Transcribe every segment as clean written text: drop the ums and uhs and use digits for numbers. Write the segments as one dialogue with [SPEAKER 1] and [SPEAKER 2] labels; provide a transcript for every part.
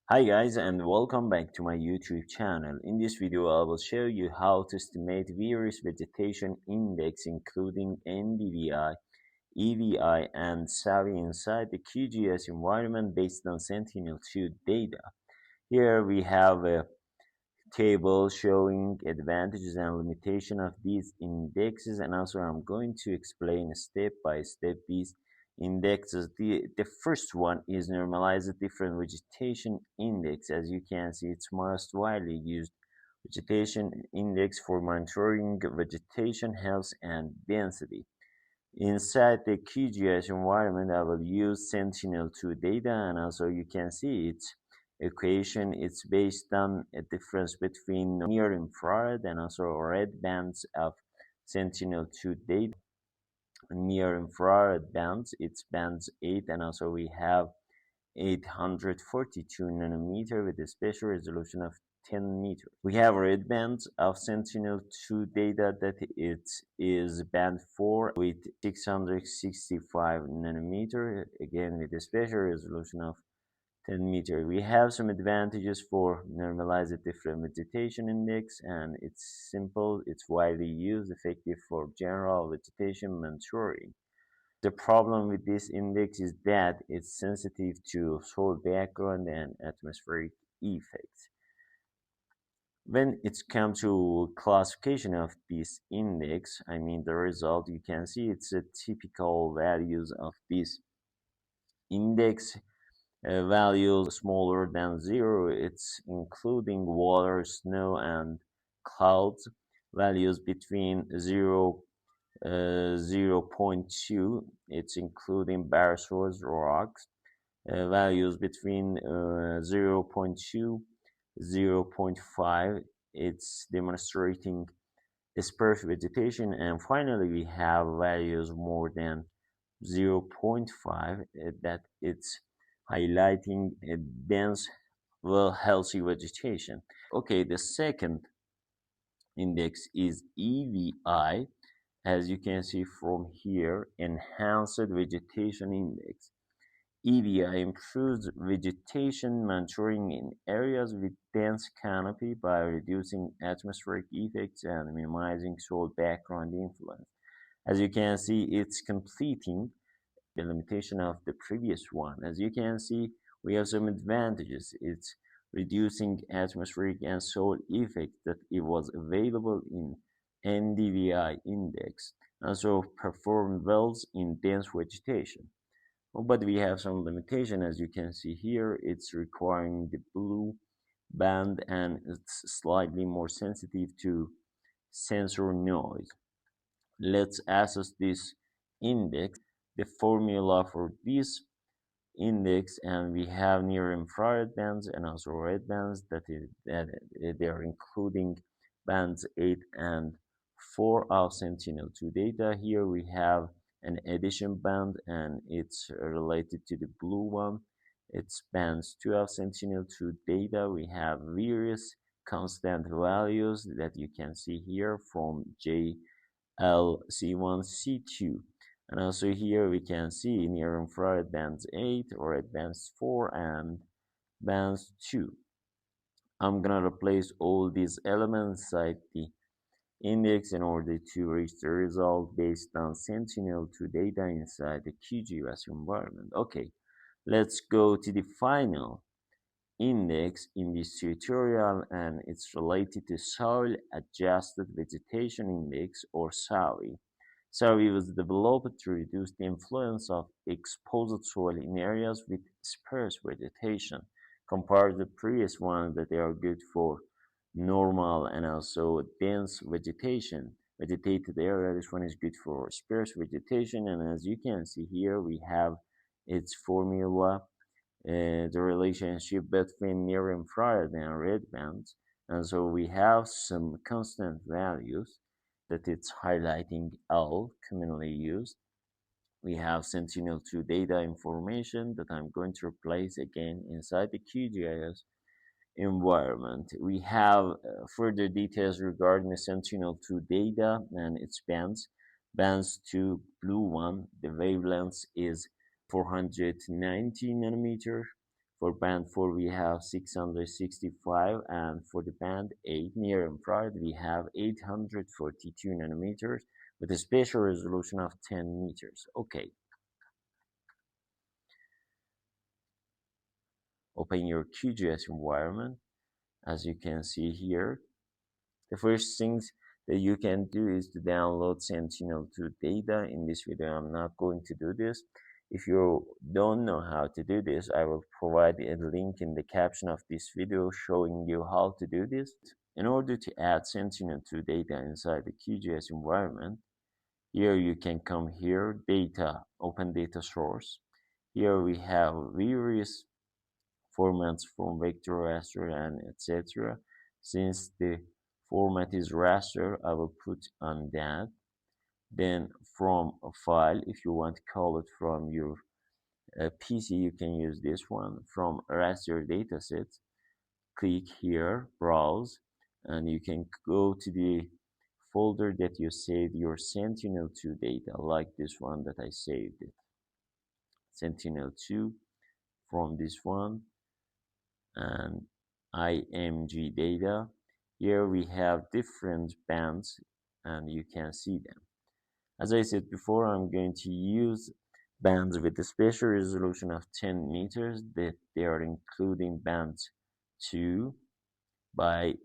[SPEAKER 1] Hi guys, and welcome back to my YouTube channel. In this video I will show you how to estimate various vegetation index including NDVI, EVI and SAVI inside the QGIS environment based on Sentinel-2 data. Here we have a table showing advantages and limitations of these indexes, and also I'm going to explain step by step these indexes. The first one is Normalized Difference Vegetation Index. As you can see, it's most widely used vegetation index for monitoring vegetation health and density. Inside the QGIS environment, I will use Sentinel-2 data, and also you can see its equation. It's based on a difference between near infrared and also red bands of Sentinel-2 data. Near infrared bands, it's bands 8, and also we have 842 nanometer with a spatial resolution of 10 meters. We have red bands of Sentinel-2 data that it is band 4 with 665 nanometer, again with a spatial resolution of 10 meters. We have some advantages for Normalized Difference Vegetation Index, and it's simple, it's widely used, effective for general vegetation monitoring. The problem with this index is that it's sensitive to soil background and atmospheric effects. When it's come to classification of this index, I mean the result, you can see it's a typical values of this index. Values smaller than 0, it's including water, snow and clouds. Values between 0.2, it's including basalts, rocks. Values between 0.2, 0.5, it's demonstrating sparse vegetation. And finally, we have values more than 0.5, that it's highlighting a dense, well, healthy vegetation. Okay, the second index is EVI. As you can see from here, Enhanced Vegetation Index. EVI improves vegetation monitoring in areas with dense canopy by reducing atmospheric effects and minimizing soil background influence. As you can see, it's completing the limitation of the previous one. As you can see, we have some advantages. It's reducing atmospheric and soil effects that it was available in NDVI index, also perform well in dense vegetation. But we have some limitation. As you can see here, it's requiring the blue band and it's slightly more sensitive to sensor noise. Let's assess this index. The formula for this index, and we have near infrared bands and also red bands that they are including bands 8 and 4 of Sentinel-2 data. Here we have an addition band and it's related to the blue one. It's bands 2 of Sentinel-2 data. We have various constant values that you can see here from JL, C1, C2. And also here we can see near infrared bands 8, red bands 4, and bands 2. I'm gonna replace all these elements inside the index in order to reach the result based on Sentinel-2 data inside the QGIS environment. Okay, let's go to the final index in this tutorial, and it's related to Soil-Adjusted Vegetation Index, or SAVI. SAVI was developed to reduce the influence of exposed soil in areas with sparse vegetation. Compared to the previous one, that they are good for normal and also dense vegetation, vegetated area. This one is good for sparse vegetation, and as you can see here, we have its formula, the relationship between near infrared and red bands, and so we have some constant values that it's highlighting all commonly used. We have Sentinel-2 data information that I'm going to replace again inside the QGIS environment. We have further details regarding the Sentinel-2 data and its bands. Bands 2, blue one, the wavelength is 490 nanometer. For band 4 we have 665, and for the band 8 near infrared we have 842 nanometers with a spatial resolution of 10 meters. Okay, open your QGIS environment. As you can see here, the first things that you can do is to download Sentinel-2 data. In this video, I'm not going to do this. If you don't know how to do this, I will provide a link in the caption of this video showing you how to do this. In order to add Sentinel-2 data inside the QGIS environment, here you can come here, data, open data source. Here we have various formats from vector, raster, and etc. Since the format is raster, I will put on that. Then from a file, if you want to call it from your PC, you can use this one. From raster dataset, click here, browse, and you can go to the folder that you saved your Sentinel-2 data, like this one that I saved it. Sentinel-2 from this one, and IMG data. Here we have different bands and you can see them. As I said before, I'm going to use bands with a spatial resolution of 10 meters, that they are including band 2. By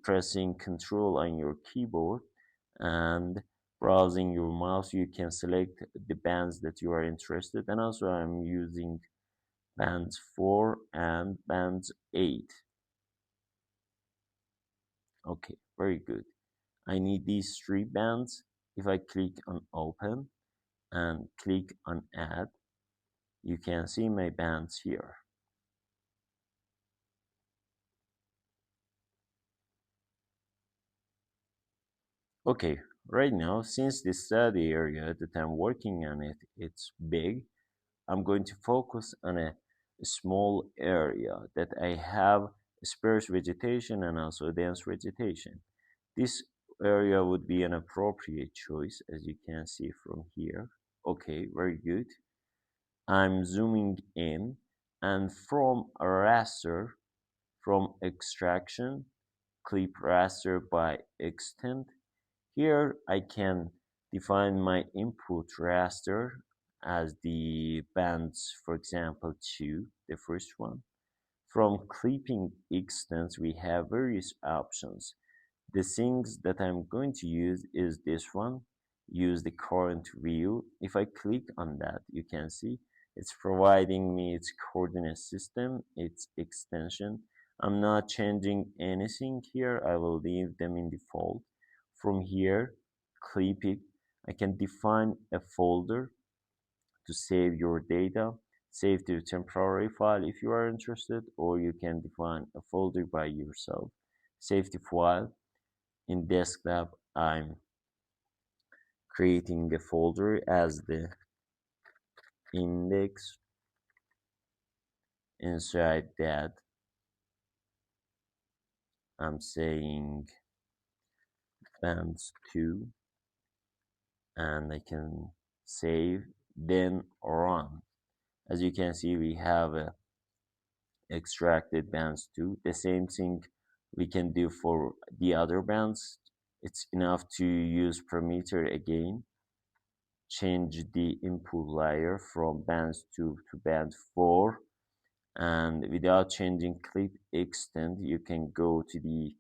[SPEAKER 1] pressing Ctrl on your keyboard and browsing your mouse, you can select the bands that you are interested in. And also I'm using bands 4 and bands 8. Okay, very good. I need these 3 bands. If I click on open and click on add, you can see my bands here. Okay, right now, since the study area that I'm working on it's big, I'm going to focus on a small area that I have sparse vegetation and also dense vegetation. This area would be an appropriate choice, as you can see from here. Okay, very good. I'm zooming in, and from a raster, from extraction, clip raster by extent. Here I can define my input raster as the bands, for example, 2, the first one. From clipping extents, we have various options. The things that I'm going to use is this one, use the current view. If I click on that, you can see it's providing me its coordinate system, its extension. I'm not changing anything here. I will leave them in default. From here, clip it. I can define a folder to save your data. Save to temporary file if you are interested, or you can define a folder by yourself. Save the file. In desktop, I'm creating a folder as the index. Inside that, I'm saying bands 2, and I can save, then run. As you can see, we have extracted bands 2. The same thing we can do for the other bands. It's enough to use parameter again, change the input layer from bands 2 to band 4, and without changing clip extent, you can go to the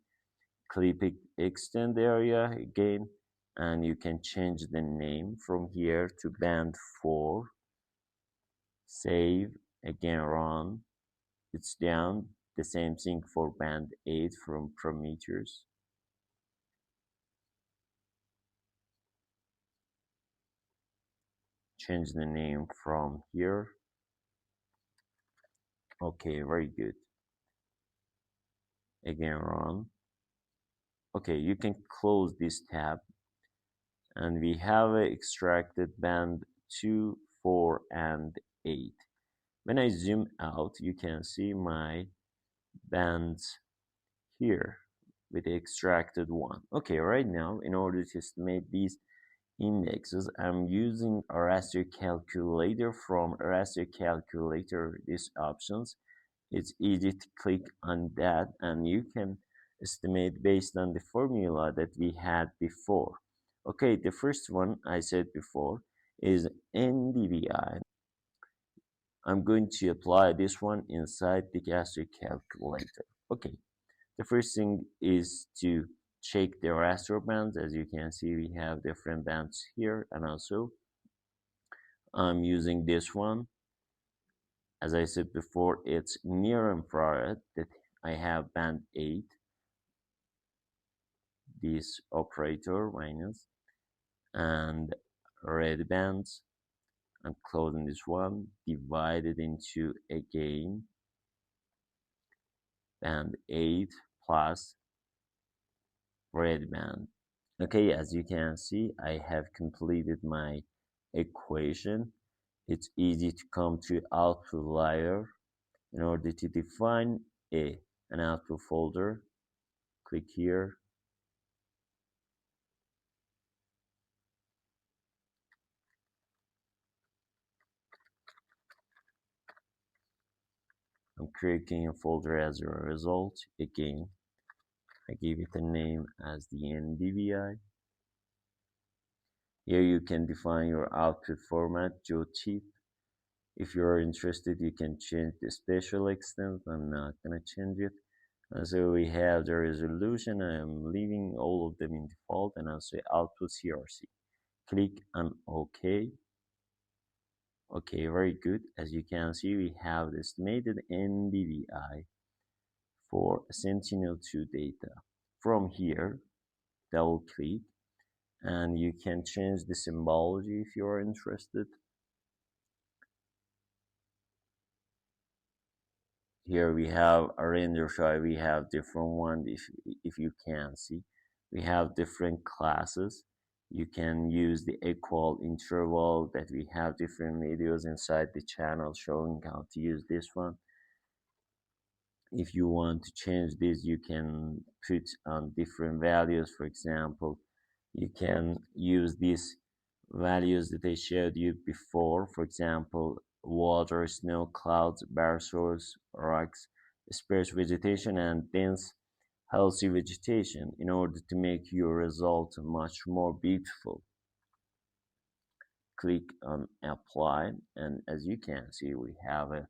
[SPEAKER 1] clip extent area again, and you can change the name from here to band 4. Save, again run. It's down. The same thing for band 8 from parameters. Change the name from here. Okay, very good. Again run. Okay, you can close this tab, and we have extracted band 2, 4, and 8. When I zoom out, you can see my bands here with the extracted one. Okay, right now, in order to estimate these indexes, I'm using a raster calculator. From a raster calculator, these options, It's easy to click on that and you can estimate based on the formula that we had before. Okay, the first one I said before is NDVI. I'm going to apply this one inside the raster calculator. Okay, the first thing is to check the raster bands. As you can see, we have different bands here, and also I'm using this one. As I said before, it's near infrared that I have band 8, this operator minus, and red bands. I'm closing this one, divided into again band 8 plus red band. Okay, as you can see, I have completed my equation. It's easy to come to output layer. In order to define an output folder, click here. I'm creating a folder as a result. Again, I give it a name as the NDVI. Here you can define your output format, geotip. If you're interested, you can change the spatial extent. I'm not gonna change it. So we have the resolution. I'm leaving all of them in default, and I'll say output CRC. Click on OK. Okay, very good. As you can see, we have the estimated NDVI for Sentinel-2 data. From here, double click, and you can change the symbology if you are interested. Here we have a render file. We have different ones. If you can see, we have different classes. You can use the equal interval that we have different videos inside the channel showing how to use this one. If you want to change this, you can put on different values. For example, you can use these values that I showed you before. For example, water, snow, clouds, bare soils, rocks, sparse vegetation, and dense, healthy vegetation in order to make your result much more beautiful. Click on apply, and as you can see, we have a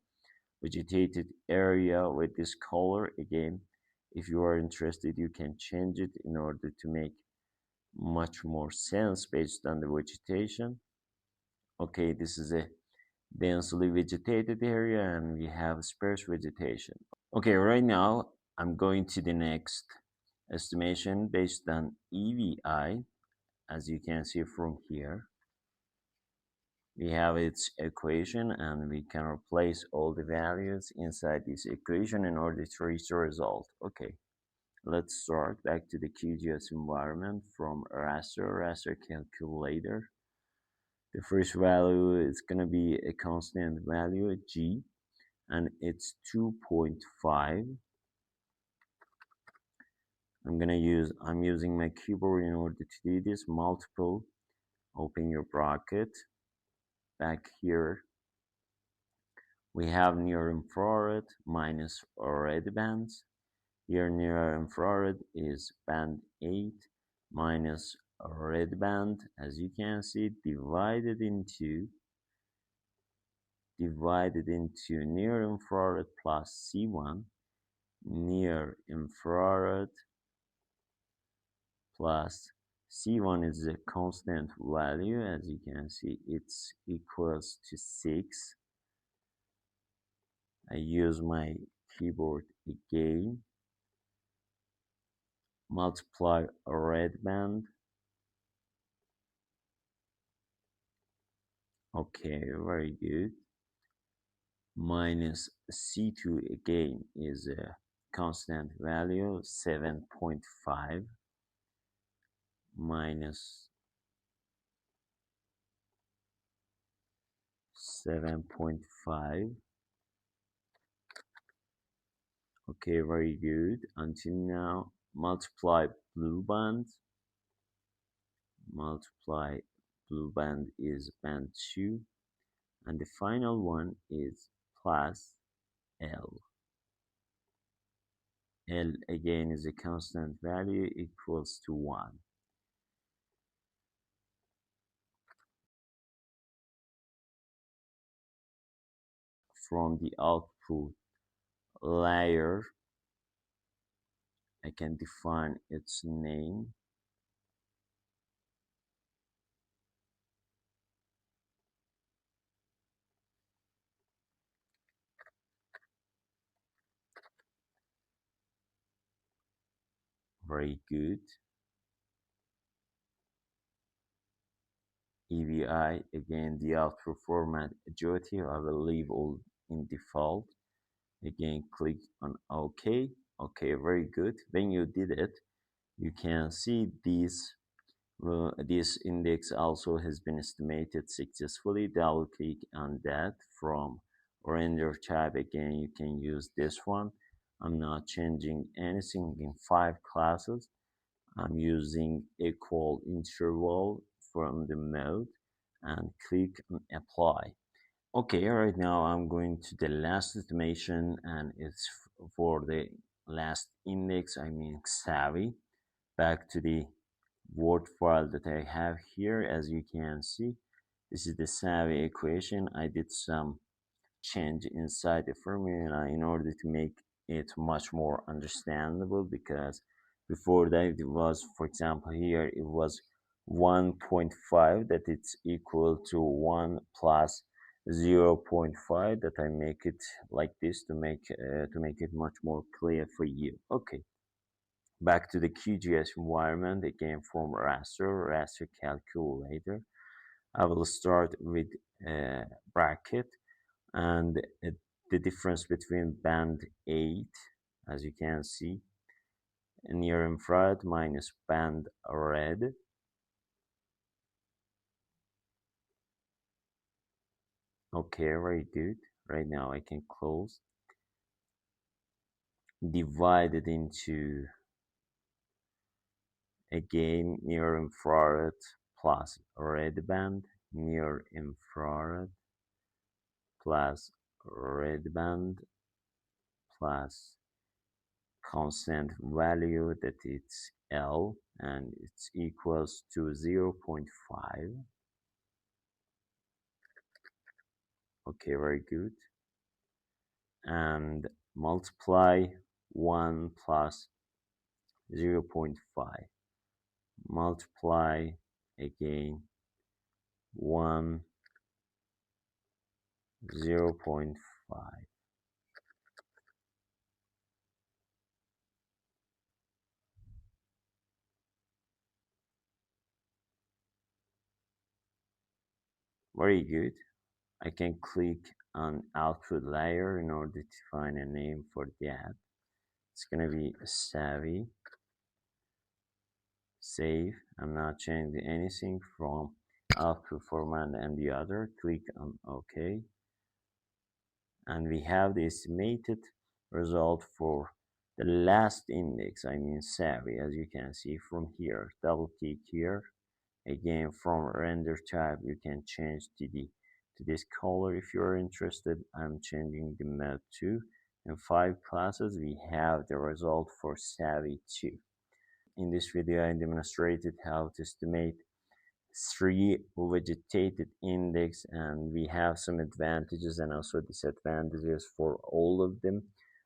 [SPEAKER 1] vegetated area with this color. Again, if you are interested, you can change it in order to make much more sense based on the vegetation. Okay, this is a densely vegetated area and we have sparse vegetation. Okay, right now I'm going to the next estimation based on EVI. As you can see from here, we have its equation and we can replace all the values inside this equation in order to reach the result. Okay, let's start back to the QGIS environment from raster calculator. The first value is going to be a constant value, G, and it's 2.5. I'm using my keyboard in order to do this. Multiple, open your bracket. Back here, we have near infrared minus red bands. Here near infrared is band 8 minus red band, as you can see, divided into near infrared plus C1, near infrared plus C1 is a constant value. As you can see, it's equals to 6. I use my keyboard again, multiply a red band. Okay, very good. Minus C2 again is a constant value, 7.5 minus 7.5. Okay, very good. Until now, multiply blue band. Multiply blue band is band 2. And the final one is plus L. L again is a constant value equals to 1. From the output layer, I can define its name. Very good. EVI, again, the output format duty, I will leave all in default. Again, click on OK. Okay, very good. When you did it, you can see this index also has been estimated successfully. Double click on that. From render tab, again, you can use this one. I'm not changing anything in 5 classes. I'm using equal interval from the mode and click on apply. Okay, right now I'm going to the last estimation, and it's for the last index, I mean SAVI. Back to the Word file that I have here. As you can see, this is the SAVI equation. I did some change inside the formula in order to make it much more understandable, because before that it was, for example, here it was 1.5, that it's equal to 1 plus 0.5, that I make it like this to make it much more clear for you. Okay, back to the QGIS environment, again from raster calculator. I will start with bracket, and the difference between band 8, as you can see, near infrared minus band red. Okay, very good. Right now I can close. Divide it into, again, near infrared plus red band, near infrared plus red band plus constant value that it's L, and it's equals to 0.5. Okay, very good. And multiply 1 plus 0.5. Multiply again 1, 0.5. Very good. I can click on output layer in order to find a name for that. It's gonna be SAVI. Save. I'm not changing anything from output format and the other. Click on OK. And we have the estimated result for the last index, I mean SAVI, as you can see from here. Double click here. Again, from render tab, you can change to this color if you're interested. I'm changing the mode to. In 5 classes, we have the result for SAVI 2. In this video, I demonstrated how to estimate 3 vegetated index, and we have some advantages and also disadvantages for all of them.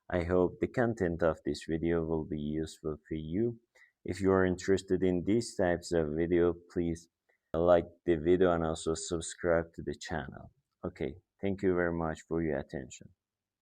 [SPEAKER 1] I hope the content of this video will be useful for you. If you are interested in these types of video, please like the video and also subscribe to the channel. Okay, thank you very much for your attention.